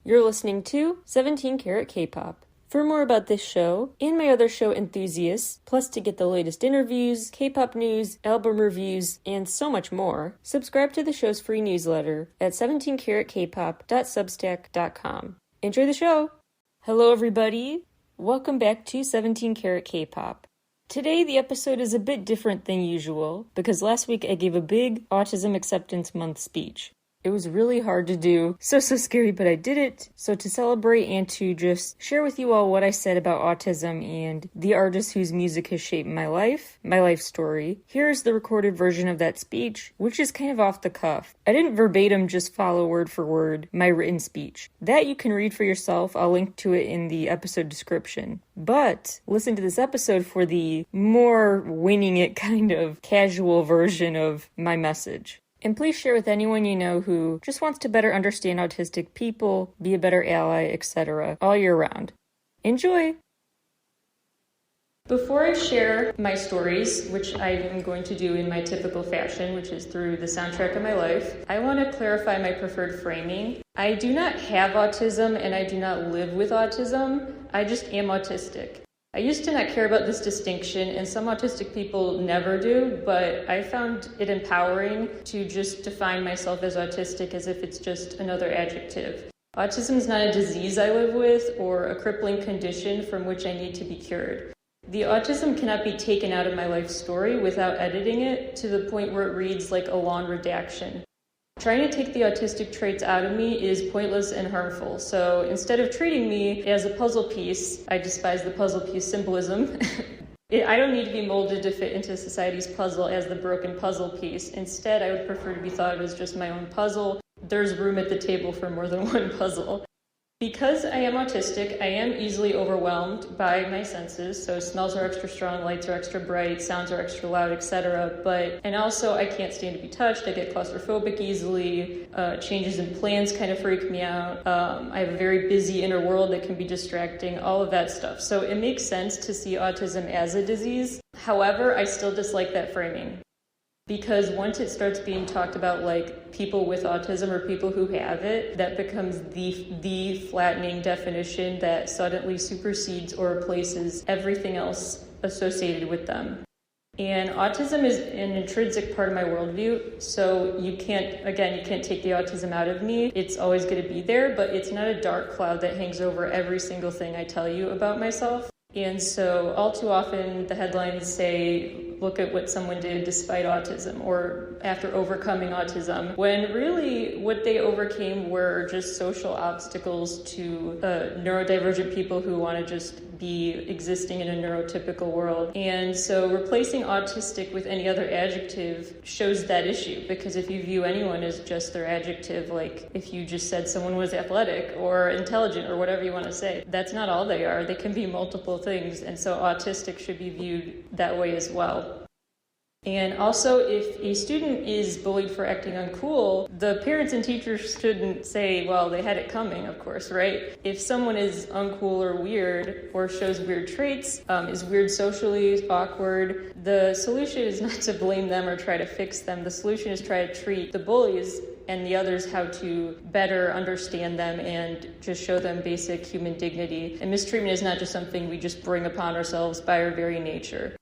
You're listening to 17 Carat K-Pop. For more about this show and my other show Enthusiasts, plus to get the latest interviews, K-pop news, album reviews, and so much more, subscribe to the show's free newsletter at 17caratkpop.substack.com. Enjoy the show! Hello everybody! Welcome back to 17 Carat K-Pop. Today the episode is a bit different than usual because last week I gave a big Autism Acceptance Month speech. It was really hard to do, so scary, but I did it. So to celebrate and to just share with you all what I said about autism and the artist whose music has shaped my life story, here's the recorded version of that speech, which is kind of off the cuff. I didn't verbatim just follow word for word my written speech. That you can read for yourself. I'll link to it in the episode description. But listen to this episode for the more winging it kind of casual version of my message. And please share with anyone you know who just wants to better understand autistic people, be a better ally, etc. all year round. Enjoy! Before I share my stories, which I am going to do in my typical fashion, which is through the soundtrack of my life, I want to clarify my preferred framing. I do not have autism and I do not live with autism. I just am autistic. I used to not care about this distinction, and some autistic people never do, but I found it empowering to just define myself as autistic as if it's just another adjective. Autism is not a disease I live with or a crippling condition from which I need to be cured. The autism cannot be taken out of my life story without editing it to the point where it reads like a long redaction. Trying to take the autistic traits out of me is pointless and harmful, so instead of treating me as a puzzle piece, I despise the puzzle piece symbolism. I don't need to be molded to fit into society's puzzle as the broken puzzle piece. Instead, I would prefer to be thought of as just my own puzzle. There's room at the table for more than one puzzle. Because I am autistic, I am easily overwhelmed by my senses, so smells are extra strong, lights are extra bright, sounds are extra loud, etc. And also I can't stand to be touched, I get claustrophobic easily, changes in plans kind of freak me out, I have a very busy inner world that can be distracting, all of that stuff. So it makes sense to see autism as a disease. However, I still dislike that framing. Because once it starts being talked about like people with autism or people who have it, that becomes the flattening definition that suddenly supersedes or replaces everything else associated with them. And autism is an intrinsic part of my worldview, so you can't take the autism out of me. It's always going to be there, but it's not a dark cloud that hangs over every single thing I tell you about myself. And so all too often the headlines say, look at what someone did despite autism or after overcoming autism, when really what they overcame were just social obstacles to neurodivergent people who want to just be existing in a neurotypical world. And so replacing autistic with any other adjective shows that issue, because if you view anyone as just their adjective, like if you just said someone was athletic or intelligent or whatever you want to say, that's not all they are. They can be multiple things, and so autistic should be viewed that way as well. And also, if a student is bullied for acting uncool, the parents and teachers shouldn't say, well, they had it coming, of course, right? If someone is uncool or weird or shows weird traits, is weird socially, awkward, the solution is not to blame them or try to fix them. The solution is try to treat the bullies and the others how to better understand them and just show them basic human dignity. And mistreatment is not just something we just bring upon ourselves by our very nature.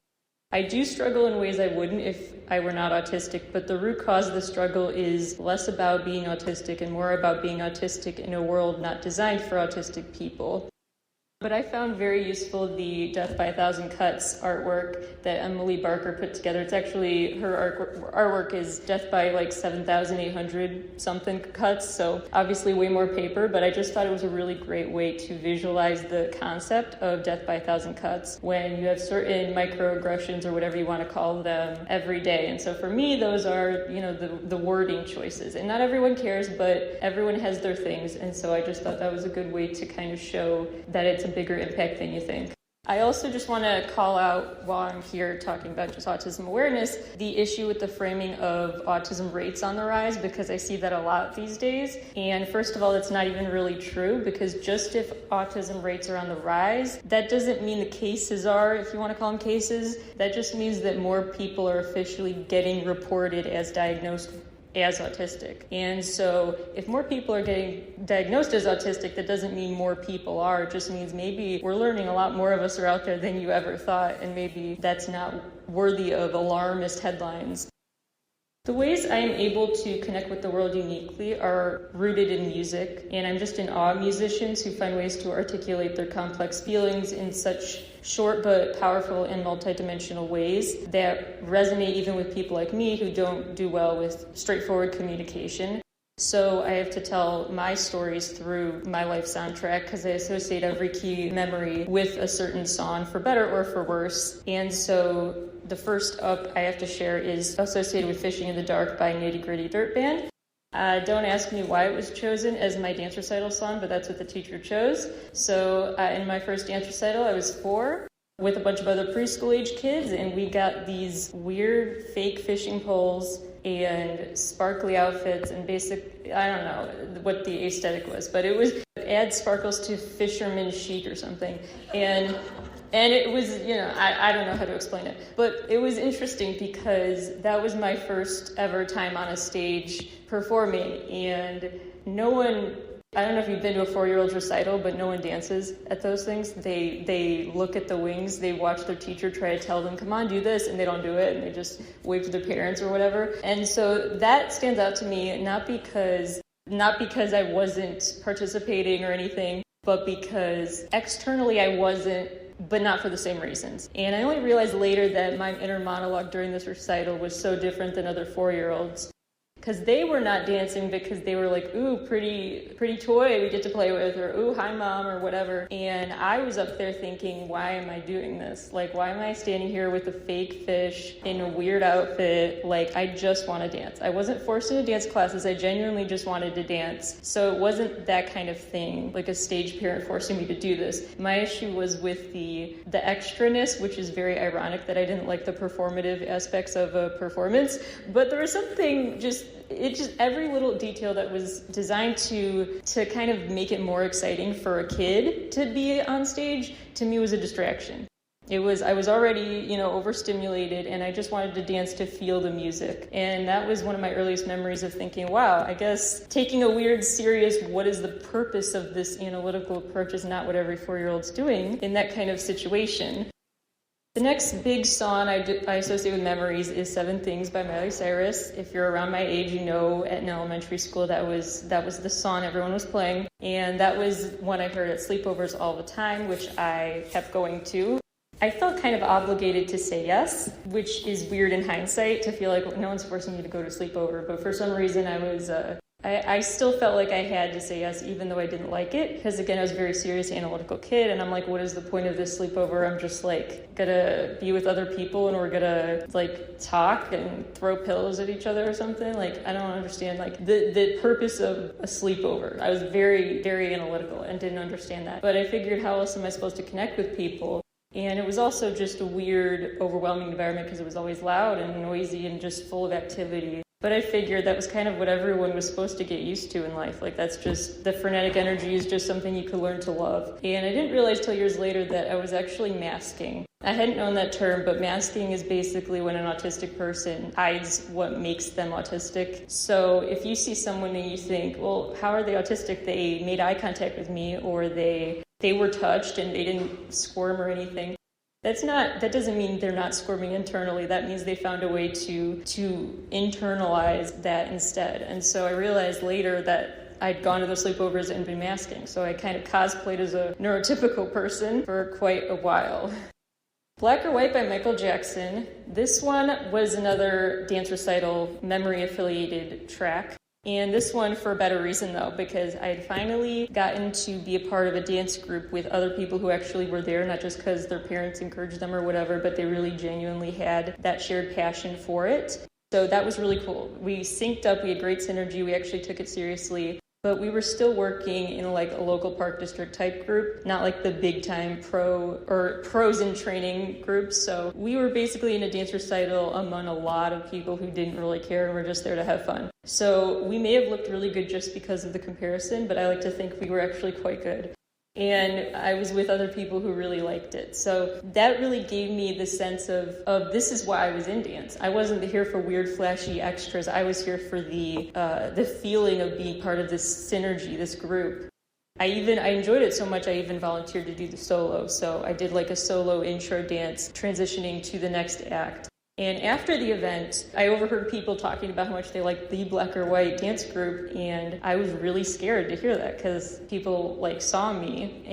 I do struggle in ways I wouldn't if I were not autistic, but the root cause of the struggle is less about being autistic and more about being autistic in a world not designed for autistic people. But I found very useful the Death by a Thousand Cuts artwork that Emily Barker put together. It's actually, her artwork is death by like 7,800 something cuts, so obviously way more paper, but I just thought it was a really great way to visualize the concept of death by a thousand cuts when you have certain microaggressions or whatever you want to call them every day. And so for me, those are, the wording choices. And not everyone cares, but everyone has their things. And so I just thought that was a good way to kind of show that it's a bigger impact than you think. I also just want to call out, while I'm here talking about just autism awareness, the issue with the framing of autism rates on the rise, because I see that a lot these days. And first of all, it's not even really true, because just if autism rates are on the rise, that doesn't mean the cases are, if you want to call them cases. That just means that more people are officially getting reported as diagnosed as autistic. And so if more people are getting diagnosed as autistic, that doesn't mean more people are. It just means maybe we're learning a lot more of us are out there than you ever thought, and maybe that's not worthy of alarmist headlines. The ways I am able to connect with the world uniquely are rooted in music, and I'm just in awe of musicians who find ways to articulate their complex feelings in such short but powerful and multidimensional ways that resonate even with people like me who don't do well with straightforward communication. So I have to tell my stories through my life soundtrack because I associate every key memory with a certain song, for better or for worse. And so the first up I have to share is associated with Fishing in the Dark by Nitty Gritty Dirt Band. Don't ask me why it was chosen as my dance recital song, but that's what the teacher chose. So in my first dance recital, I was 4 with a bunch of other preschool-age kids, and we got these weird fake fishing poles and sparkly outfits and I don't know what the aesthetic was, but it was add sparkles to fisherman chic or something. And it was, I don't know how to explain it, but it was interesting because that was my first ever time on a stage performing, and no one, I don't know if you've been to a 4-year-old's recital, but no one dances at those things. They look at the wings, they watch their teacher try to tell them, come on, do this, and they don't do it, and they just wave to their parents or whatever. And so that stands out to me, not because I wasn't participating or anything, but because externally I wasn't, but not for the same reasons. And I only realized later that my inner monologue during this recital was so different than other 4-year-olds. Because they were not dancing because they were like, ooh, pretty toy we get to play with, or ooh, hi mom, or whatever. And I was up there thinking, why am I doing this? Like, why am I standing here with a fake fish in a weird outfit? Like, I just want to dance. I wasn't forced into dance classes. I genuinely just wanted to dance. So it wasn't that kind of thing, like a stage parent forcing me to do this. My issue was with the extraness, which is very ironic that I didn't like the performative aspects of a performance. But there was something every little detail that was designed to kind of make it more exciting for a kid to be on stage, to me was a distraction. I was already, overstimulated, and I just wanted to dance to feel the music. And that was one of my earliest memories of thinking, wow, I guess taking a weird, serious, what is the purpose of this analytical approach is not what every 4-year-old's doing in that kind of situation. The next big song I associate with memories is 7 Things by Miley Cyrus. If you're around my age, you know at an elementary school that was the song everyone was playing. And that was one I heard at sleepovers all the time, which I kept going to. I felt kind of obligated to say yes, which is weird in hindsight to feel like no one's forcing me to go to sleepover. But for some reason I still felt like I had to say yes, even though I didn't like it. Because again, I was a very serious analytical kid, and I'm like, what is the point of this sleepover? I'm just like gonna be with other people and we're gonna like talk and throw pillows at each other or something. Like, I don't understand like the purpose of a sleepover. I was very, very analytical and didn't understand that. But I figured, how else am I supposed to connect with people? And it was also just a weird, overwhelming environment because it was always loud and noisy and just full of activity. But I figured that was kind of what everyone was supposed to get used to in life. Like, that's just, the frenetic energy is just something you could learn to love. And I didn't realize till years later that I was actually masking. I hadn't known that term, but masking is basically when an autistic person hides what makes them autistic. So if you see someone and you think, well, how are they autistic? They made eye contact with me, or they were touched and they didn't squirm or anything. That doesn't mean they're not squirming internally. That means they found a way to internalize that instead. And so I realized later that I'd gone to those sleepovers and been masking. So I kind of cosplayed as a neurotypical person for quite a while. Black or White by Michael Jackson. This one was another dance recital memory affiliated track. And this one for a better reason, though, because I had finally gotten to be a part of a dance group with other people who actually were there, not just because their parents encouraged them or whatever, but they really genuinely had that shared passion for it. So that was really cool. We synced up, we had great synergy, we actually took it seriously. But we were still working in like a local park district type group, not like the big time pros in training groups. So we were basically in a dance recital among a lot of people who didn't really care and were just there to have fun. So we may have looked really good just because of the comparison, but I like to think we were actually quite good. And I was with other people who really liked it. So that really gave me the sense of this is why I was in dance. I wasn't here for weird, flashy extras. I was here for the feeling of being part of this synergy, this group. I enjoyed it so much, I even volunteered to do the solo. So I did like a solo intro dance transitioning to the next act. And after the event, I overheard people talking about how much they liked the Black or White dance group, and I was really scared to hear that because people like saw me,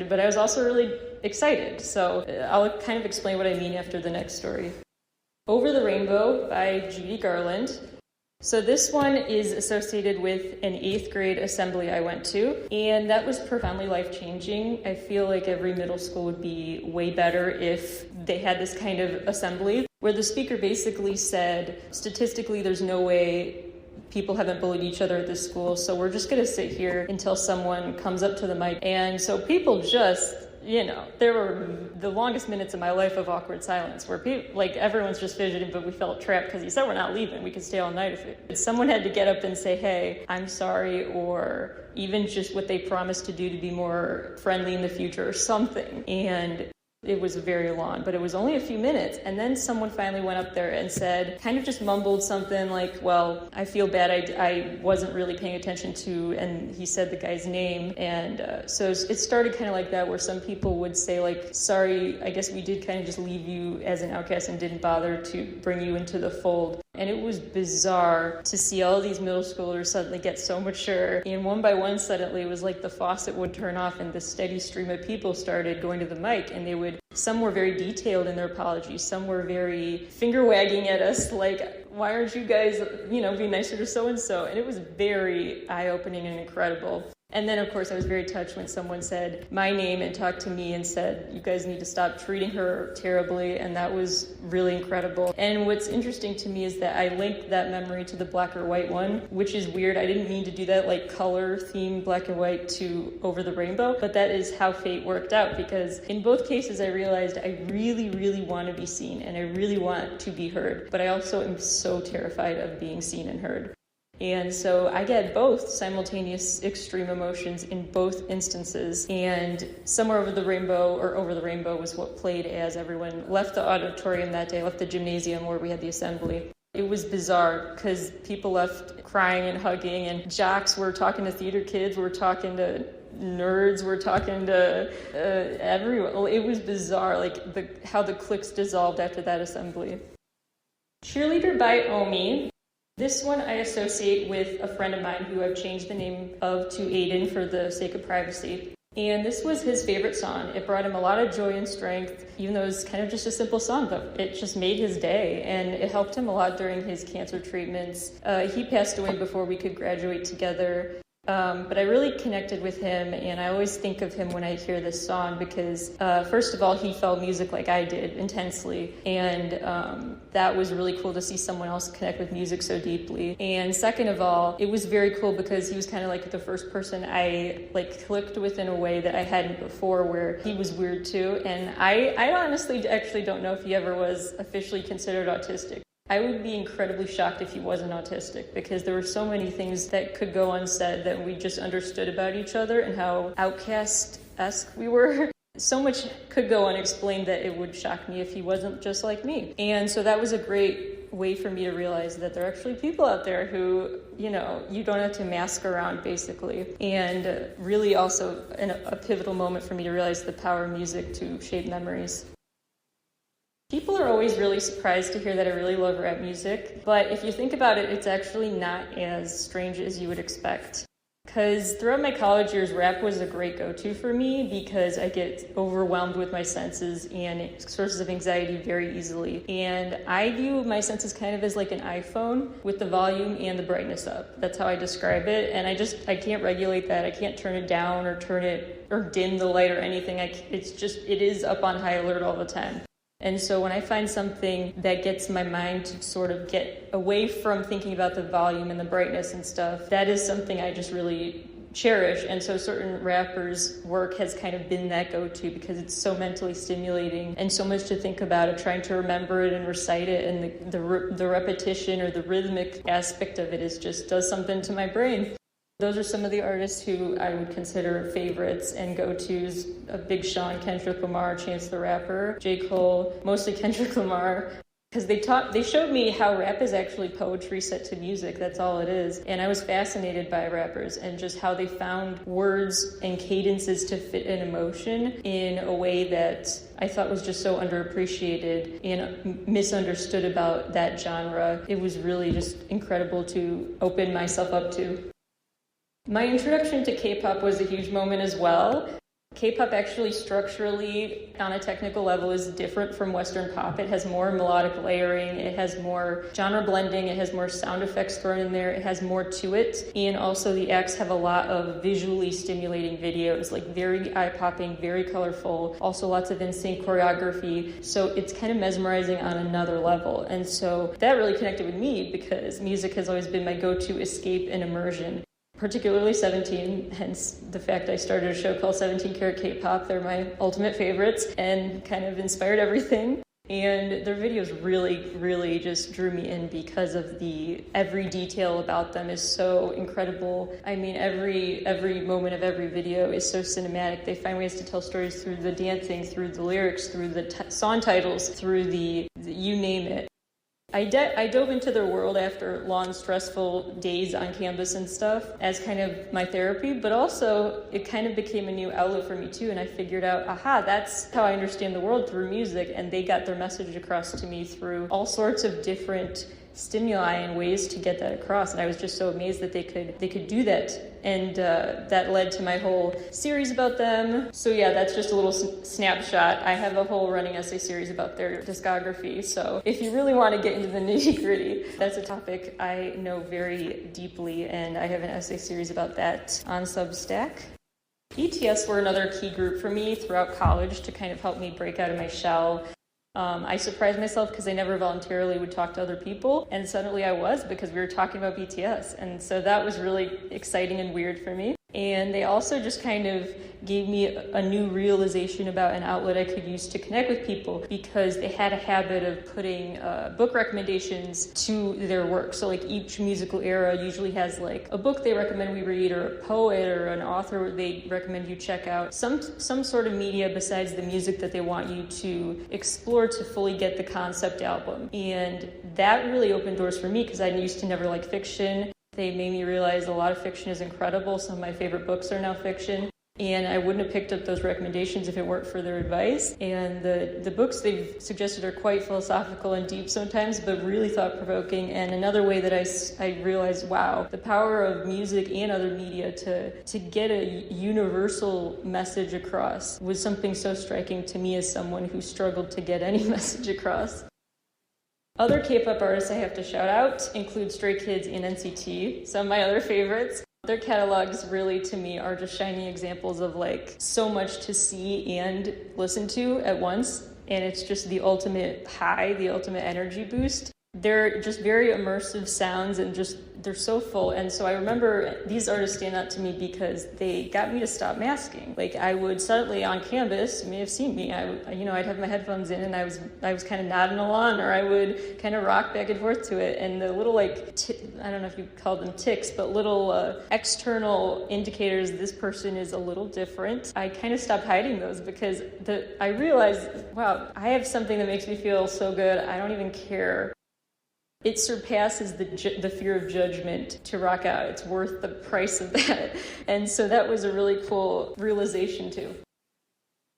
but I was also really excited. So I'll kind of explain what I mean after the next story. Over the Rainbow by Judy Garland. So this one is associated with an 8th grade assembly I went to, and that was profoundly life-changing. I feel like every middle school would be way better if they had this kind of assembly where the speaker basically said, statistically, there's no way people haven't bullied each other at this school, so we're just going to sit here until someone comes up to the mic. And so people just, there were the longest minutes of my life of awkward silence where people, like everyone's just fidgeting, but we felt trapped because he said we're not leaving. We could stay all night if someone had to get up and say, hey, I'm sorry, or even just what they promised to do to be more friendly in the future or something. And it was very long, but it was only a few minutes. And then someone finally went up there and said, kind of just mumbled something like, well, I feel bad. I wasn't really paying attention to, and he said the guy's name. And so it started kind of like that, where some people would say like, sorry, I guess we did kind of just leave you as an outcast and didn't bother to bring you into the fold. And it was bizarre to see all these middle schoolers suddenly get so mature. And one by one, suddenly, it was like the faucet would turn off and the steady stream of people started going to the mic. And some were very detailed in their apologies. Some were very finger wagging at us, like, why aren't you guys, be nicer to so-and-so? And it was very eye-opening and incredible. And then, of course, I was very touched when someone said my name and talked to me and said, you guys need to stop treating her terribly. And that was really incredible. And what's interesting to me is that I linked that memory to the Black or White one, which is weird. I didn't mean to do that, like color theme Black and White to Over the Rainbow. But that is how fate worked out, because in both cases, I realized I really, really want to be seen and I really want to be heard. But I also am so terrified of being seen and heard. And so I get both simultaneous extreme emotions in both instances. And Somewhere Over the Rainbow, or Over the Rainbow, was what played as everyone left the auditorium that day, left the gymnasium where we had the assembly. It was bizarre because people left crying and hugging, and jocks were talking to theater kids, were talking to nerds, were talking to everyone. Well, it was bizarre, like how the cliques dissolved after that assembly. Cheerleader by Omi. This one I associate with a friend of mine who I've changed the name of to Aiden for the sake of privacy. And this was his favorite song. It brought him a lot of joy and strength, even though it was kind of just a simple song, but it just made his day. And it helped him a lot during his cancer treatments. He passed away before we could graduate together. But I really connected with him, and I always think of him when I hear this song because, first of all, he felt music like I did, intensely, and that was really cool to see someone else connect with music so deeply. And second of all, it was very cool because he was kind of like the first person I clicked with in a way that I hadn't before, where he was weird too, and I honestly actually don't know if he ever was officially considered autistic. I would be incredibly shocked if he wasn't autistic, because there were so many things that could go unsaid that we just understood about each other and how outcast-esque we were. So much could go unexplained that it would shock me if he wasn't just like me. And so that was a great way for me to realize that there are actually people out there who, you don't have to mask around, basically. And really also a pivotal moment for me to realize the power of music to shape memories. People are always really surprised to hear that I really love rap music, but if you think about it, it's actually not as strange as you would expect. Because throughout my college years, rap was a great go-to for me because I get overwhelmed with my senses and sources of anxiety very easily. And I view my senses kind of as like an iPhone with the volume and the brightness up. That's how I describe it. And I can't regulate that. I can't turn it down or dim the light or anything. It is up on high alert all the time. And so when I find something that gets my mind to sort of get away from thinking about the volume and the brightness and stuff, that is something I just really cherish. And so certain rappers' work has kind of been that go-to because it's so mentally stimulating and so much to think about it, trying to remember it and recite it, and the repetition or the rhythmic aspect of it does something to my brain. Those are some of the artists who I would consider favorites and go-tos. A Big Sean, Kendrick Lamar, Chance the Rapper, J. Cole, mostly Kendrick Lamar. Because they showed me how rap is actually poetry set to music. That's all it is. And I was fascinated by rappers and just how they found words and cadences to fit an emotion in a way that I thought was just so underappreciated and misunderstood about that genre. It was really just incredible to open myself up to. My introduction to K-pop was a huge moment as well. K-pop actually structurally, on a technical level, is different from Western pop. It has more melodic layering, it has more genre blending, it has more sound effects thrown in there, it has more to it. And also the acts have a lot of visually stimulating videos, like very eye-popping, very colorful, also lots of in-sync choreography. So it's kind of mesmerizing on another level. And so that really connected with me because music has always been my go-to escape and immersion. Particularly 17, hence the fact I started a show called 17 Carat K-Pop. They're my ultimate favorites and kind of inspired everything. And their videos really, really just drew me in because of every detail about them is so incredible. I mean, every moment of every video is so cinematic. They find ways to tell stories through the dancing, through the lyrics, through the song titles, through the you name it. I dove into their world after long, stressful days on campus and stuff as kind of my therapy, but also it kind of became a new outlet for me too, and I figured out, that's how I understand the world, through music, and they got their message across to me through all sorts of different stimuli and ways to get that across, and I was just so amazed that they could do that, and that led to my whole series about them. So yeah, that's just a little snapshot. I have a whole running essay series about their discography, so if you really want to get into the nitty-gritty, that's a topic I know very deeply, and I have an essay series about that on Substack. BTS were another key group for me throughout college to kind of help me break out of my shell. I surprised myself because I never voluntarily would talk to other people, and suddenly I was because we were talking about BTS, and so that was really exciting and weird for me. And they also just kind of gave me a new realization about an outlet I could use to connect with people, because they had a habit of putting book recommendations to their work. So like each musical era usually has like a book they recommend we read, or a poet or an author they recommend you check out. Some sort of media besides the music that they want you to explore to fully get the concept album. And that really opened doors for me because I used to never like fiction. They made me realize a lot of fiction is incredible. Some of my favorite books are now fiction. And I wouldn't have picked up those recommendations if it weren't for their advice. And the books they've suggested are quite philosophical and deep sometimes, but really thought-provoking. And another way that I realized, wow, the power of music and other media to get a universal message across was something so striking to me as someone who struggled to get any message across. Other K-pop artists I have to shout out include Stray Kids and NCT, some of my other favorites. Their catalogs really, to me, are just shining examples of like so much to see and listen to at once. And it's just the ultimate high, the ultimate energy boost. They're just very immersive sounds and just, they're so full. And so I remember these artists stand out to me because they got me to stop masking. Like I would suddenly on Canvas, you may have seen me, I'd have my headphones in and I was kind of nodding along, or I would kind of rock back and forth to it. And the little I don't know if you call them tics, but little external indicators this person is a little different. I kind of stopped hiding those because I realized, wow, I have something that makes me feel so good. I don't even care. It surpasses the fear of judgment to rock out. It's worth the price of that. And so that was a really cool realization too.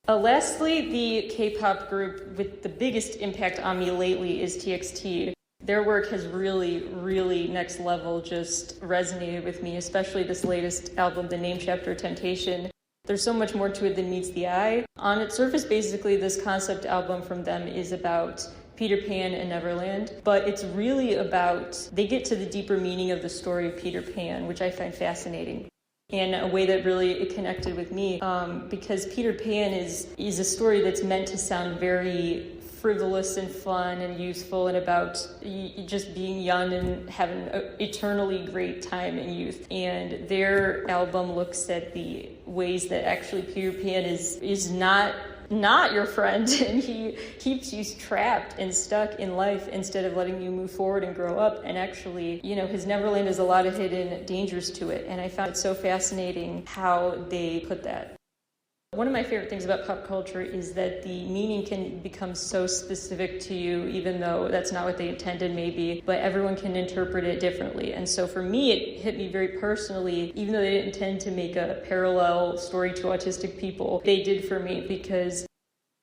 Lastly, the K-pop group with the biggest impact on me lately is TXT. Their work has really, really next level just resonated with me, especially this latest album, The Name Chapter Temptation. There's so much more to it than meets the eye. On its surface, basically, this concept album from them is about Peter Pan and Neverland, but it's really about, they get to the deeper meaning of the story of Peter Pan, which I find fascinating. In a way that really it connected with me, because Peter Pan is a story that's meant to sound very frivolous and fun and youthful and about just being young and having an eternally great time in youth. And their album looks at the ways that actually Peter Pan is not not your friend, and he keeps you trapped and stuck in life instead of letting you move forward and grow up. And actually, his Neverland has a lot of hidden dangers to it, and I found it so fascinating how they put that. One of my favorite things about pop culture is that the meaning can become so specific to you, even though that's not what they intended maybe, but everyone can interpret it differently. And so for me, it hit me very personally, even though they didn't intend to make a parallel story to autistic people, they did for me, because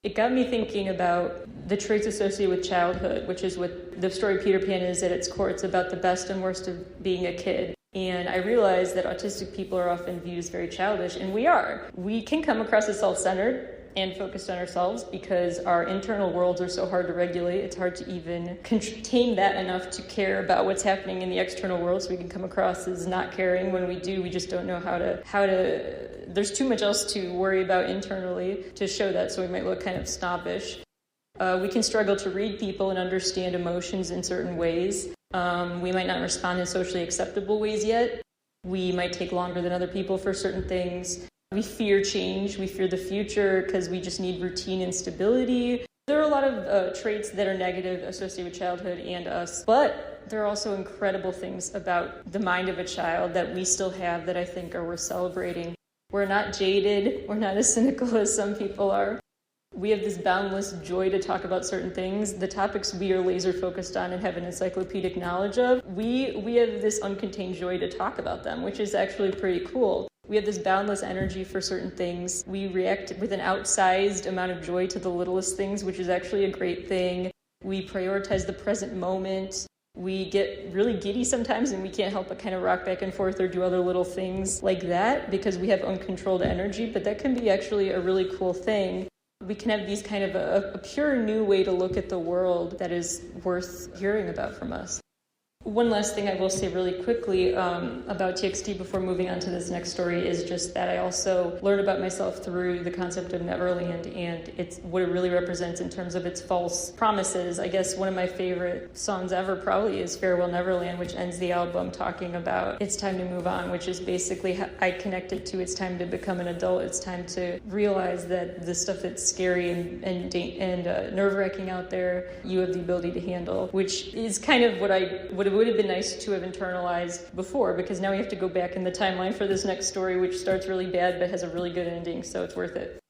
it got me thinking about the traits associated with childhood, which is what the story Peter Pan is at its core. It's about the best and worst of being a kid. And I realized that autistic people are often viewed as very childish, and we are. We can come across as self-centered and focused on ourselves because our internal worlds are so hard to regulate. It's hard to even contain that enough to care about what's happening in the external world, so we can come across as not caring. When we do, we just don't know how to there's too much else to worry about internally to show that, so we might look kind of snobbish. We can struggle to read people and understand emotions in certain ways. We might not respond in socially acceptable ways yet. We might take longer than other people for certain things. We fear change. We fear the future because we just need routine and stability. There are a lot of traits that are negative associated with childhood and us, but there are also incredible things about the mind of a child that we still have that I think are worth celebrating. We're not jaded. We're not as cynical as some people are. We have this boundless joy to talk about certain things. The topics we are laser focused on and have an encyclopedic knowledge of, we have this uncontained joy to talk about them, which is actually pretty cool. We have this boundless energy for certain things. We react with an outsized amount of joy to the littlest things, which is actually a great thing. We prioritize the present moment. We get really giddy sometimes, and we can't help but kind of rock back and forth or do other little things like that because we have uncontrolled energy, but that can be actually a really cool thing. We can have these kind of a pure new way to look at the world that is worth hearing about from us. One last thing I will say really quickly about TXT before moving on to this next story is just that I also learned about myself through the concept of Neverland and it's what it really represents in terms of its false promises. I guess one of my favorite songs ever probably is Farewell Neverland, which ends the album talking about it's time to move on, which is basically how I connect it to it's time to become an adult. It's time to realize that the stuff that's scary and nerve-wracking out there, you have the ability to handle, which is kind of what it would have been nice to have internalized before, because now we have to go back in the timeline for this next story, which starts really bad but has a really good ending, so it's worth it.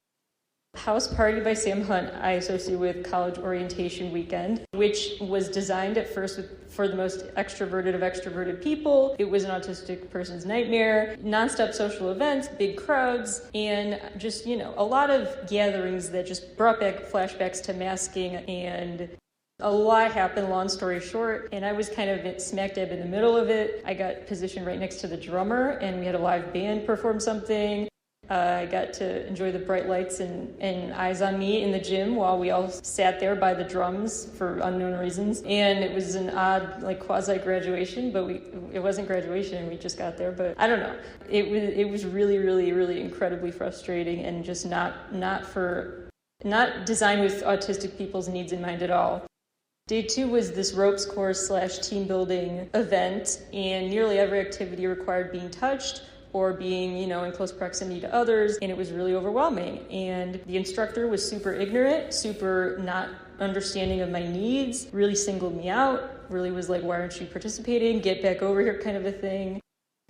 House Party by Sam Hunt I associate with College Orientation Weekend, which was designed at first for the most extroverted of extroverted people. It was an autistic person's nightmare. Nonstop social events, big crowds, and just, a lot of gatherings that just brought back flashbacks to masking, and a lot happened, long story short, and I was kind of smack dab in the middle of it. I got positioned right next to the drummer, and we had a live band perform something. I got to enjoy the bright lights and eyes on me in the gym while we all sat there by the drums for unknown reasons. And it was an odd, quasi-graduation, but it wasn't graduation, we just got there. But I don't know. It was really, really, really incredibly frustrating and just not designed with autistic people's needs in mind at all. Day 2 was this ropes course / team building event, and nearly every activity required being touched or being, in close proximity to others, and it was really overwhelming. And the instructor was super ignorant, super not understanding of my needs, really singled me out, really was like, why aren't you participating? Get back over here kind of a thing.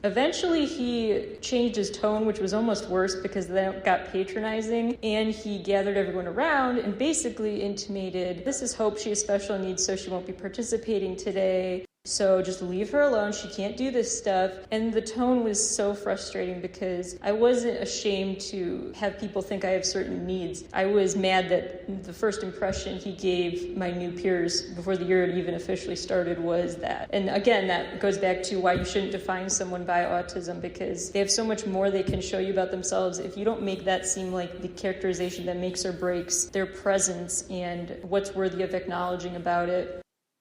Eventually, he changed his tone, which was almost worse because then it got patronizing, and he gathered everyone around and basically intimated, this is Hope, she has special needs, so she won't be participating today. So just leave her alone. She can't do this stuff. And the tone was so frustrating because I wasn't ashamed to have people think I have certain needs. I was mad that the first impression he gave my new peers before the year had even officially started was that. And again, that goes back to why you shouldn't define someone by autism, because they have so much more they can show you about themselves. If you don't make that seem like the characterization that makes or breaks their presence and what's worthy of acknowledging about it.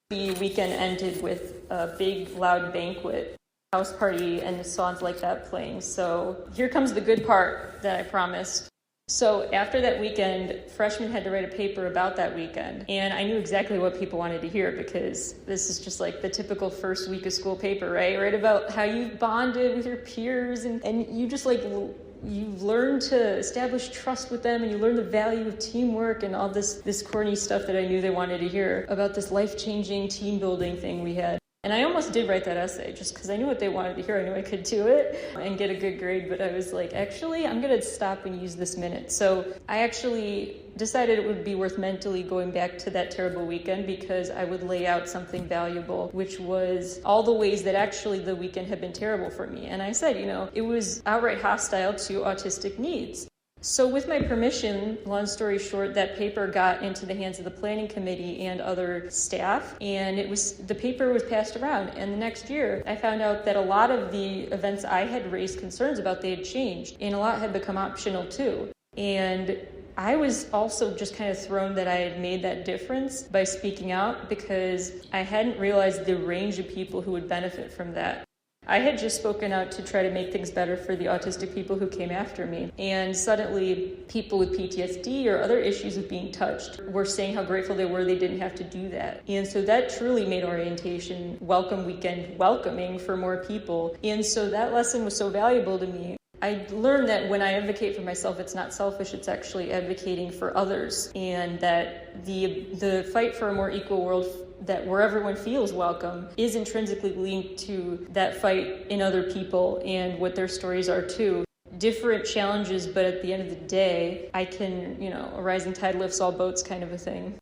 The weekend ended with a big, loud banquet, house party, and songs like that playing. So here comes the good part that I promised. So after that weekend, freshmen had to write a paper about that weekend. And I knew exactly what people wanted to hear because this is just like the typical first week of school paper, right? Write about how you bonded with your peers and you just you learn to establish trust with them, and you learn the value of teamwork and all this corny stuff that I knew they wanted to hear about this life-changing team building thing we had. And I almost did write that essay just because I knew what they wanted to hear. I knew I could do it and get a good grade, but I was like, actually, I'm going to stop and use this minute. So I actually decided it would be worth mentally going back to that terrible weekend because I would lay out something valuable, which was all the ways that actually the weekend had been terrible for me. And I said, it was outright hostile to autistic needs. So with my permission, long story short, that paper got into the hands of the planning committee and other staff, and the paper was passed around. And the next year, I found out that a lot of the events I had raised concerns about, they had changed, and a lot had become optional too. And I was also just kind of thrown that I had made that difference by speaking out because I hadn't realized the range of people who would benefit from that. I had just spoken out to try to make things better for the autistic people who came after me. And suddenly, people with PTSD or other issues with being touched were saying how grateful they were they didn't have to do that. And so that truly made orientation welcome weekend welcoming for more people. And so that lesson was so valuable to me. I learned that when I advocate for myself, it's not selfish, it's actually advocating for others. And that the fight for a more equal world where everyone feels welcome is intrinsically linked to that fight in other people and what their stories are too. Different challenges, but at the end of the day, I can, a rising tide lifts all boats kind of a thing.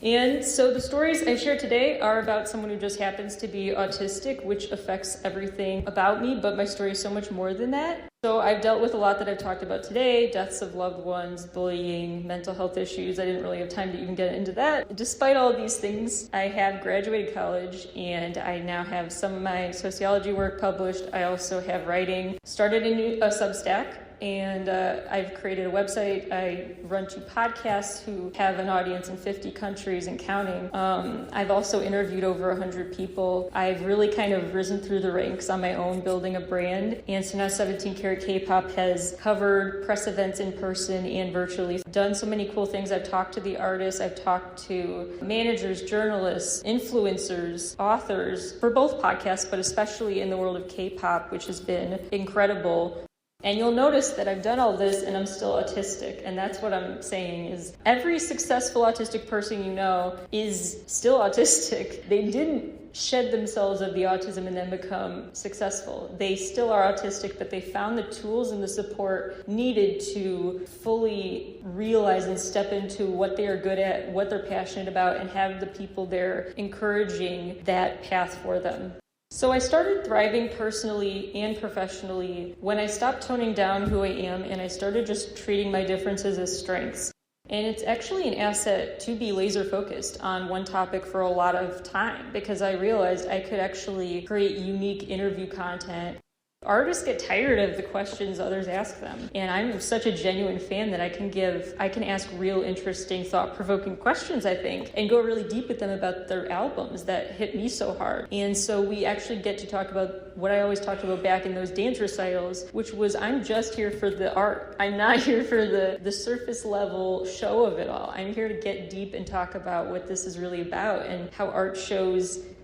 And so the stories I share today are about someone who just happens to be autistic, which affects everything about me, but my story is so much more than that. So I've dealt with a lot that I've talked about today: deaths of loved ones, bullying, mental health issues. I didn't really have time to even get into that. Despite all of these things, I have graduated college and I now have some of my sociology work published. I also have writing, started a Substack, and I've created a website. I run 2 podcasts who have an audience in 50 countries and counting. I've also interviewed over 100 people. I've really kind of risen through the ranks on my own, building a brand. And so now 17 Carat K-Pop has covered press events in person and virtually. I've done so many cool things. I've talked to the artists. I've talked to managers, journalists, influencers, authors for both podcasts, but especially in the world of K-pop, which has been incredible. And you'll notice that I've done all this and I'm still autistic. And that's what I'm saying is every successful autistic person you know is still autistic. They didn't shed themselves of the autism and then become successful. They still are autistic, but they found the tools and the support needed to fully realize and step into what they are good at, what they're passionate about, and have the people there encouraging that path for them. So I started thriving personally and professionally when I stopped toning down who I am and I started just treating my differences as strengths. And it's actually an asset to be laser focused on one topic for a lot of time because I realized I could actually create unique interview content. Artists get tired of the questions others ask them. And I'm such a genuine fan that I can ask real interesting, thought-provoking questions, I think, and go really deep with them about their albums that hit me so hard. And so we actually get to talk about what I always talked about back in those dance recitals, which was I'm just here for the art. I'm not here for the surface level show of it all. I'm here to get deep and talk about what this is really about and how art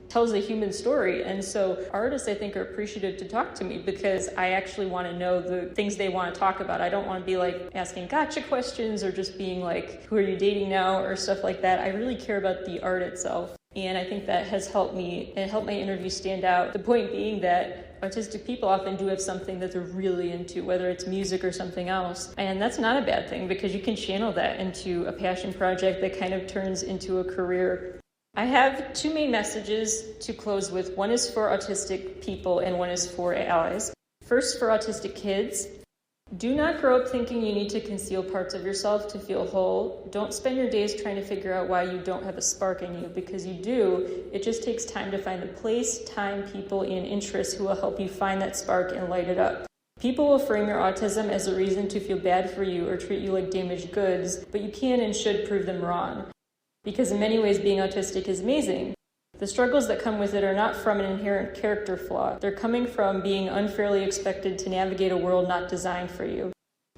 tells a human story. And so artists, I think, are appreciative to talk to me because I actually want to know the things they want to talk about. I don't want to be like asking gotcha questions or just being like, who are you dating now or stuff like that. I really care about the art itself. And I think that has helped me and helped my interview stand out. The point being that autistic people often do have something that they're really into, whether it's music or something else. And that's not a bad thing because you can channel that into a passion project that kind of turns into a career. I have 2 main messages to close with. One is for autistic people and one is for allies. First, for autistic kids, do not grow up thinking you need to conceal parts of yourself to feel whole. Don't spend your days trying to figure out why you don't have a spark in you, because you do. It just takes time to find the place, time, people, and interests who will help you find that spark and light it up. People will frame your autism as a reason to feel bad for you or treat you like damaged goods, but you can and should prove them wrong. Because in many ways, being autistic is amazing. The struggles that come with it are not from an inherent character flaw. They're coming from being unfairly expected to navigate a world not designed for you.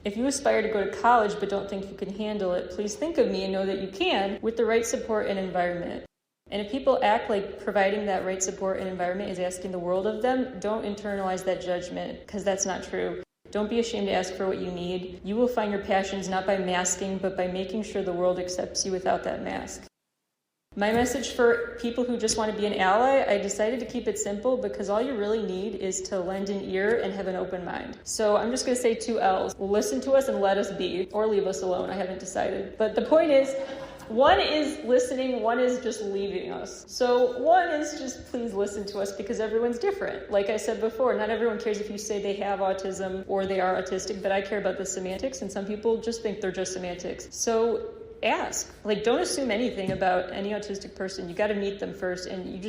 If you aspire to go to college but don't think you can handle it, please think of me and know that you can with the right support and environment. And if people act like providing that right support and environment is asking the world of them, don't internalize that judgment because that's not true. Don't be ashamed to ask for what you need. You will find your passions not by masking, but by making sure the world accepts you without that mask. My message for people who just want to be an ally, I decided to keep it simple because all you really need is to lend an ear and have an open mind. So I'm just going to say 2 L's. Listen to us and let us be, or leave us alone. I haven't decided. But the point is, 1 is listening, 1 is just leaving us. So 1 is just please listen to us because everyone's different. Like I said before, not everyone cares if you say they have autism or they are autistic, but I care about the semantics, and some people just think they're just semantics. So ask. Don't assume anything about any autistic person. You got to meet them first, and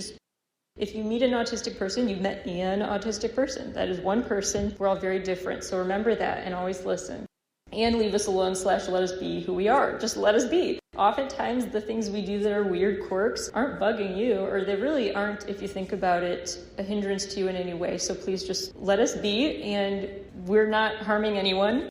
if you meet an autistic person, you've met an autistic person. That is one person. We're all very different. So remember that and always listen. And leave us alone / let us be who we are. Just let us be. Oftentimes, the things we do that are weird quirks aren't bugging you, or they really aren't, if you think about it, a hindrance to you in any way. So please just let us be, and we're not harming anyone.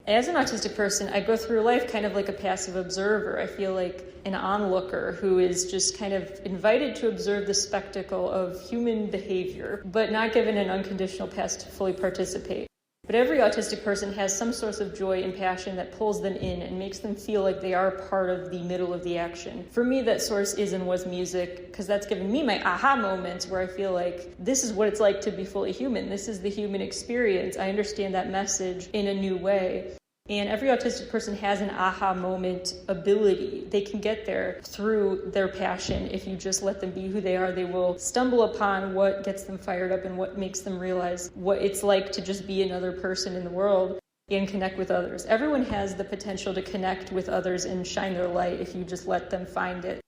As an autistic person, I go through life kind of like a passive observer. I feel like an onlooker who is just kind of invited to observe the spectacle of human behavior, but not given an unconditional pass to fully participate. But every autistic person has some source of joy and passion that pulls them in and makes them feel like they are part of the middle of the action. For me, that source is and was music, because that's given me my aha moments where I feel like this is what it's like to be fully human. This is the human experience. I understand that message in a new way. And every autistic person has an aha moment ability. They can get there through their passion. If you just let them be who they are, they will stumble upon what gets them fired up and what makes them realize what it's like to just be another person in the world and connect with others. Everyone has the potential to connect with others and shine their light if you just let them find it.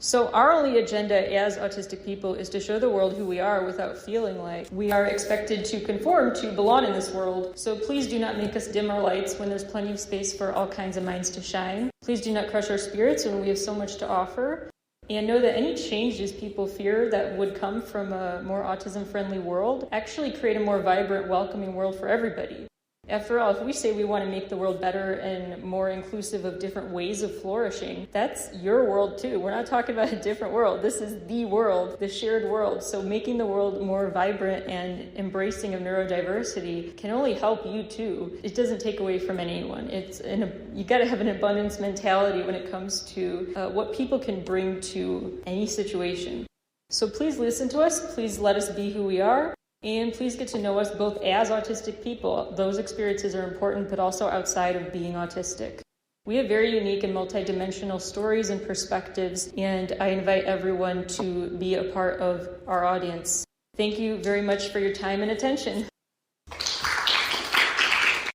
So our only agenda as autistic people is to show the world who we are without feeling like we are expected to conform to belong in this world. So please do not make us dim our lights when there's plenty of space for all kinds of minds to shine. Please do not crush our spirits when we have so much to offer. And know that any changes people fear that would come from a more autism-friendly world actually create a more vibrant, welcoming world for everybody. After all, if we say we want to make the world better and more inclusive of different ways of flourishing, that's your world too. We're not talking about a different world. This is the world, the shared world. So making the world more vibrant and embracing of neurodiversity can only help you too. It doesn't take away from anyone. You got to have an abundance mentality when it comes to what people can bring to any situation. So please listen to us. Please let us be who we are. And please get to know us both as autistic people. Those experiences are important, but also outside of being autistic. We have very unique and multidimensional stories and perspectives, and I invite everyone to be a part of our audience. Thank you very much for your time and attention.